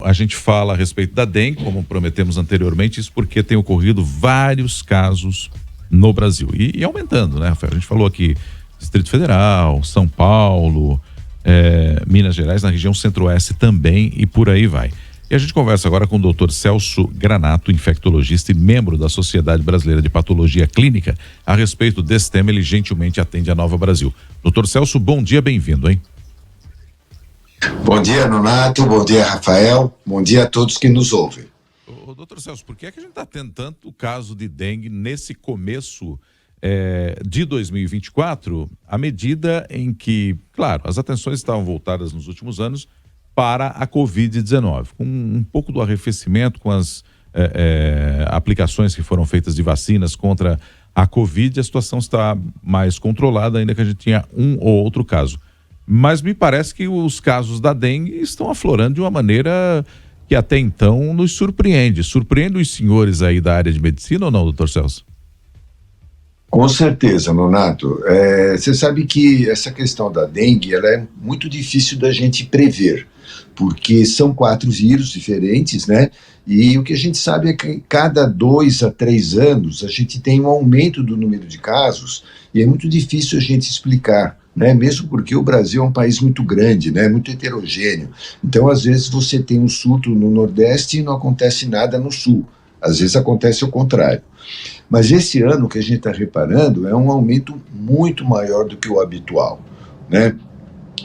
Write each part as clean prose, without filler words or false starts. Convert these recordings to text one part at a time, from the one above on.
a gente fala a respeito da dengue, como prometemos anteriormente, isso porque tem ocorrido vários casos no Brasil. E aumentando, né, Rafael? A gente falou aqui Distrito Federal, São Paulo, Minas Gerais, na região Centro-Oeste também, e por aí vai. E a gente conversa agora com o Dr. Celso Granato, infectologista e membro da Sociedade Brasileira de Patologia Clínica, a respeito desse tema. Ele gentilmente atende a Nova Brasil. Dr. Celso, bom dia, bem-vindo, hein? Bom dia, Nonato, bom dia, Rafael, bom dia a todos que nos ouvem. Doutor Celso, por que a gente está tendo tanto caso de dengue nesse começo de 2024, à medida em que, claro, as atenções estavam voltadas nos últimos anos para a Covid-19, com um pouco do arrefecimento, com as aplicações que foram feitas de vacinas contra a Covid, a situação está mais controlada, ainda que a gente tinha um ou outro caso. Mas me parece que os casos da dengue estão aflorando de uma maneira que até então nos surpreende. Surpreende os senhores aí da área de medicina ou não, doutor Celso? Com certeza, Nonato. Você sabe que essa questão da dengue ela é muito difícil da gente prever, porque são 4 vírus diferentes, né? E o que a gente sabe é que cada 2 a 3 anos a gente tem um aumento do número de casos e é muito difícil a gente explicar, né? Mesmo porque o Brasil é um país muito grande, né? Muito heterogêneo. Então, às vezes, você tem um surto no Nordeste e não acontece nada no Sul. Às vezes acontece o contrário. Mas esse ano, o que a gente está reparando é um aumento muito maior do que o habitual, né?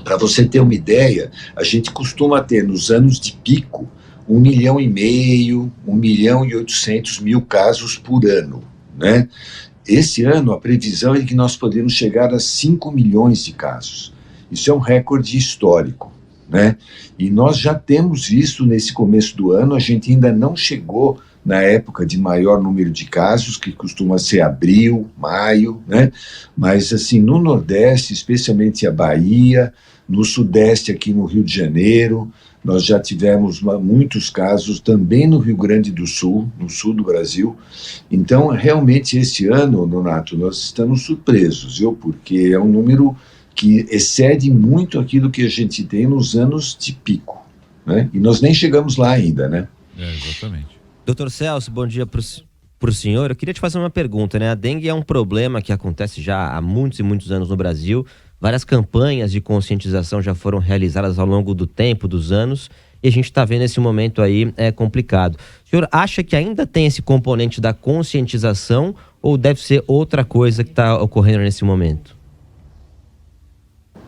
Para você ter uma ideia, a gente costuma ter nos anos de pico 1,5 milhão, 1.800.000 casos por ano, né? Esse ano a previsão é que nós podemos chegar a 5 milhões de casos. Isso é um recorde histórico, né? E nós já temos visto nesse começo do ano, a gente ainda não chegou na época de maior número de casos, que costuma ser abril, maio, né? Mas assim, no Nordeste, especialmente a Bahia, no Sudeste aqui no Rio de Janeiro, nós já tivemos muitos casos também no Rio Grande do Sul, no sul do Brasil. Então, realmente, esse ano, Nonato, nós estamos surpresos, viu? Porque é um número que excede muito aquilo que a gente tem nos anos de pico, né? E nós nem chegamos lá ainda, né? Exatamente. Doutor Celso, bom dia para o senhor. Eu queria te fazer uma pergunta, né? A dengue é um problema que acontece já há muitos e muitos anos no Brasil. Várias campanhas de conscientização já foram realizadas ao longo do tempo, dos anos, e a gente está vendo esse momento aí complicado. O senhor acha que ainda tem esse componente da conscientização ou deve ser outra coisa que está ocorrendo nesse momento?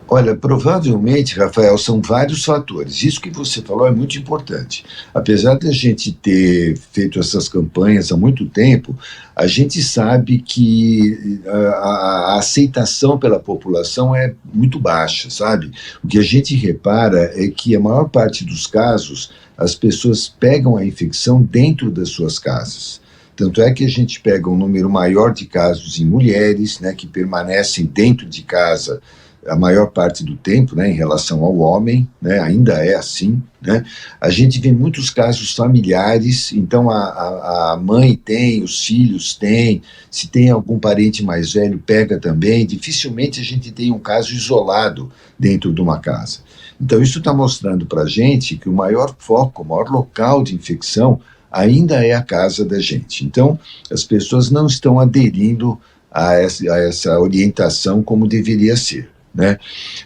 Olha, provavelmente, Rafael, são vários fatores. Isso que você falou é muito importante. Apesar de a gente ter feito essas campanhas há muito tempo, a gente sabe que a aceitação pela população é muito baixa, sabe? O que a gente repara é que a maior parte dos casos, as pessoas pegam a infecção dentro das suas casas. Tanto é que a gente pega um número maior de casos em mulheres, né, que permanecem dentro de casa a maior parte do tempo, né, em relação ao homem, né, ainda é assim, né? A gente vê muitos casos familiares, então a mãe tem, os filhos têm, se tem algum parente mais velho, pega também. Dificilmente a gente tem um caso isolado dentro de uma casa. Então isso está mostrando para a gente que o maior foco, o maior local de infecção ainda é a casa da gente. Então as pessoas não estão aderindo a essa orientação como deveria ser, né?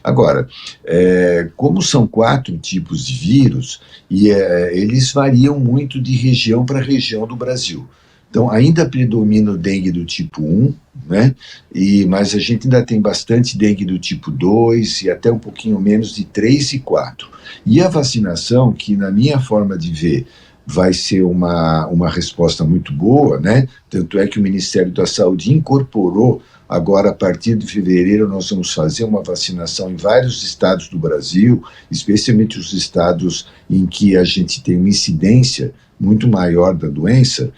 Agora, como são 4 tipos de vírus, e eles variam muito de região para região do Brasil. Então, ainda predomina o dengue do tipo 1, né? Mas a gente ainda tem bastante dengue do tipo 2 e até um pouquinho menos de 3 e 4. E a vacinação, que na minha forma de ver, vai ser uma resposta muito boa, né? Tanto é que o Ministério da Saúde incorporou. Agora, a partir de fevereiro, nós vamos fazer uma vacinação em vários estados do Brasil, especialmente os estados em que a gente tem uma incidência muito maior da doença.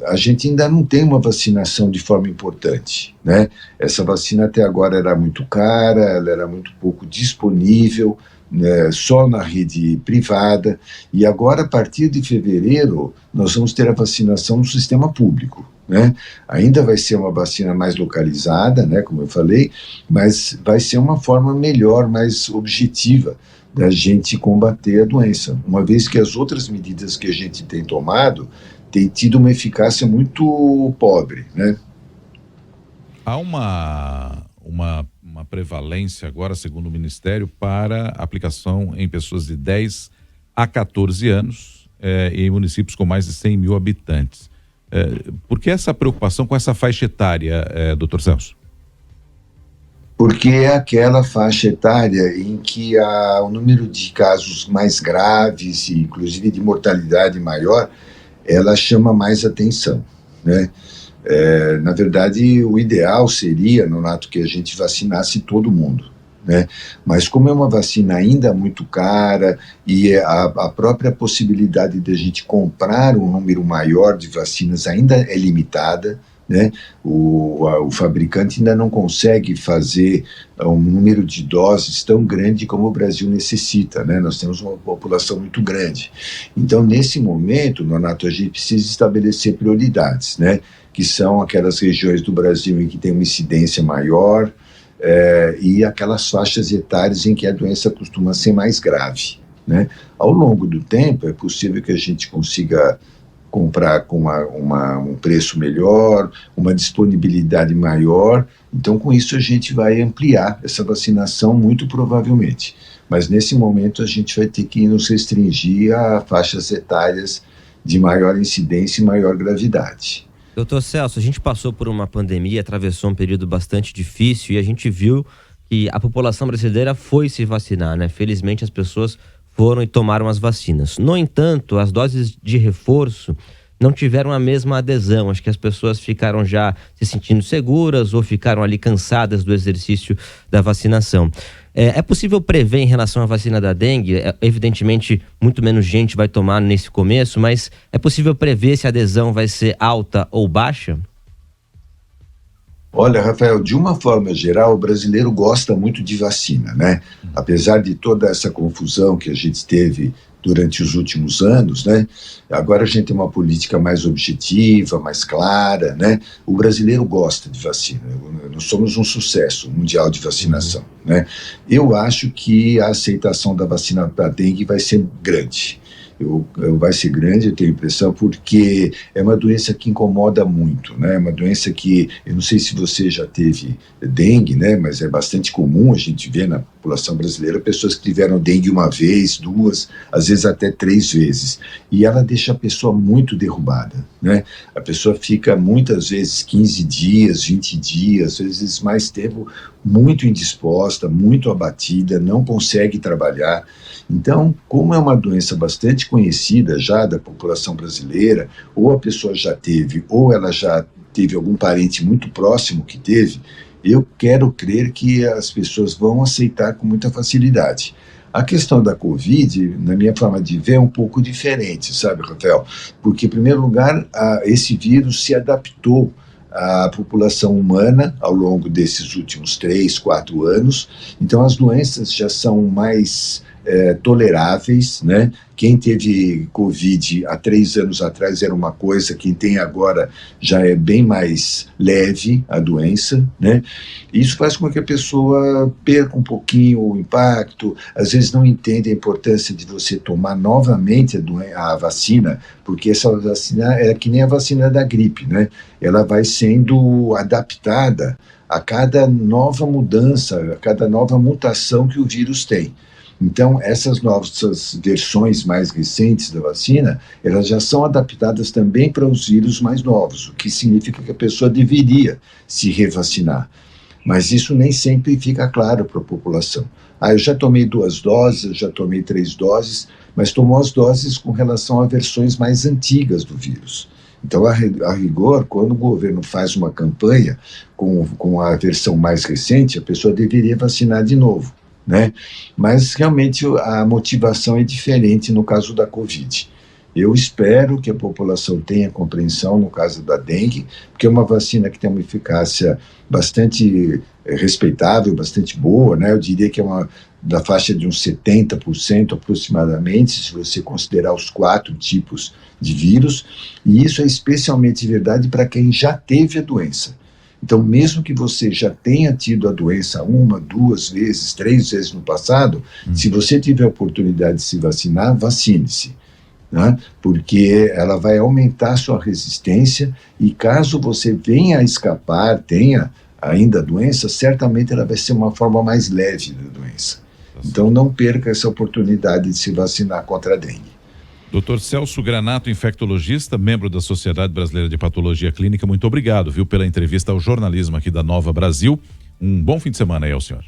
A gente ainda não tem uma vacinação de forma importante, né? Essa vacina até agora era muito cara, ela era muito pouco disponível, né, só na rede privada, e agora, a partir de fevereiro, nós vamos ter a vacinação no sistema público, né? Ainda vai ser uma vacina mais localizada, né, como eu falei, mas vai ser uma forma melhor, mais objetiva da gente combater a doença, uma vez que as outras medidas que a gente tem tomado têm tido uma eficácia muito pobre, né? Há uma prevalência agora, segundo o Ministério, para aplicação em pessoas de 10 a 14 anos em municípios com mais de 100 mil habitantes. Por que essa preocupação com essa faixa etária, doutor Celso? Porque é aquela faixa etária em que o número de casos mais graves, e inclusive de mortalidade maior, ela chama mais atenção, né? Na verdade, o ideal seria, Nonato, que a gente vacinasse todo mundo, né? Mas como é uma vacina ainda muito cara e a própria possibilidade de a gente comprar um número maior de vacinas ainda é limitada, né? O fabricante ainda não consegue fazer um número de doses tão grande como o Brasil necessita, né? Nós temos uma população muito grande. Então, nesse momento, Nonato, a gente precisa estabelecer prioridades, né? Que são aquelas regiões do Brasil em que tem uma incidência maior e aquelas faixas etárias em que a doença costuma ser mais grave, né? Ao longo do tempo, é possível que a gente consiga comprar com um preço melhor, uma disponibilidade maior. Então, com isso, a gente vai ampliar essa vacinação muito provavelmente. Mas, nesse momento, a gente vai ter que nos restringir a faixas etárias de maior incidência e maior gravidade. Doutor Celso, a gente passou por uma pandemia, atravessou um período bastante difícil e a gente viu que a população brasileira foi se vacinar, né? Felizmente, as pessoas foram e tomaram as vacinas. No entanto, as doses de reforço não tiveram a mesma adesão. Acho que as pessoas ficaram já se sentindo seguras ou ficaram ali cansadas do exercício da vacinação. É possível prever em relação à vacina da dengue? Evidentemente, muito menos gente vai tomar nesse começo, mas é possível prever se a adesão vai ser alta ou baixa? Olha, Rafael, de uma forma geral, o brasileiro gosta muito de vacina, né? Apesar de toda essa confusão que a gente teve durante os últimos anos, né? Agora a gente tem uma política mais objetiva, mais clara, né? O brasileiro gosta de vacina. Nós somos um sucesso mundial de vacinação, né? Eu acho que a aceitação da vacina da dengue vai ser grande. Vai ser grande, eu tenho a impressão, porque é uma doença que incomoda muito, né? É uma doença que, eu não sei se você já teve dengue, né? Mas é bastante comum a gente ver na população brasileira pessoas que tiveram dengue uma vez, duas, às vezes até 3 vezes. E ela deixa a pessoa muito derrubada, né? A pessoa fica muitas vezes 15 dias, 20 dias, às vezes mais tempo, muito indisposta, muito abatida, não consegue trabalhar. Então, como é uma doença bastante conhecida já da população brasileira, ou a pessoa já teve, ou ela já teve algum parente muito próximo que teve, eu quero crer que as pessoas vão aceitar com muita facilidade. A questão da Covid, na minha forma de ver, é um pouco diferente, sabe, Rafael? Porque, em primeiro lugar, esse vírus se adaptou à população humana ao longo desses últimos 3, 4 anos. Então, as doenças já são mais toleráveis, né? Quem teve Covid há 3 anos atrás era uma coisa, quem tem agora já é bem mais leve a doença, né? Isso faz com que a pessoa perca um pouquinho o impacto, às vezes não entende a importância de você tomar novamente a vacina, porque essa vacina é que nem a vacina da gripe, né? Ela vai sendo adaptada a cada nova mudança, a cada nova mutação que o vírus tem. Então, essas novas versões mais recentes da vacina, elas já são adaptadas também para os vírus mais novos, o que significa que a pessoa deveria se revacinar. Mas isso nem sempre fica claro para a população. Eu já tomei 2 doses, eu já tomei 3 doses, mas tomou as doses com relação a versões mais antigas do vírus. Então, a rigor, quando o governo faz uma campanha com a versão mais recente, a pessoa deveria vacinar de novo, né? Mas realmente a motivação é diferente no caso da Covid. Eu espero que a população tenha compreensão no caso da dengue, porque é uma vacina que tem uma eficácia bastante respeitável, bastante boa, né? Eu diria que é da faixa de uns 70% aproximadamente, se você considerar os 4 tipos de vírus, e isso é especialmente verdade para quem já teve a doença. Então, mesmo que você já tenha tido a doença 1, 2 vezes, 3 vezes no passado, se você tiver a oportunidade de se vacinar, vacine-se, né? Porque ela vai aumentar a sua resistência e caso você venha a escapar, tenha ainda a doença, certamente ela vai ser uma forma mais leve da doença. Então, não perca essa oportunidade de se vacinar contra a dengue. Dr. Celso Granato, infectologista, membro da Sociedade Brasileira de Patologia Clínica, muito obrigado, viu, pela entrevista ao jornalismo aqui da Nova Brasil. Um bom fim de semana aí ao senhor.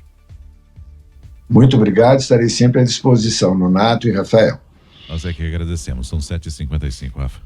Muito obrigado, estarei sempre à disposição, Nonato e Rafael. Nós é que agradecemos, são 7h55, Rafa.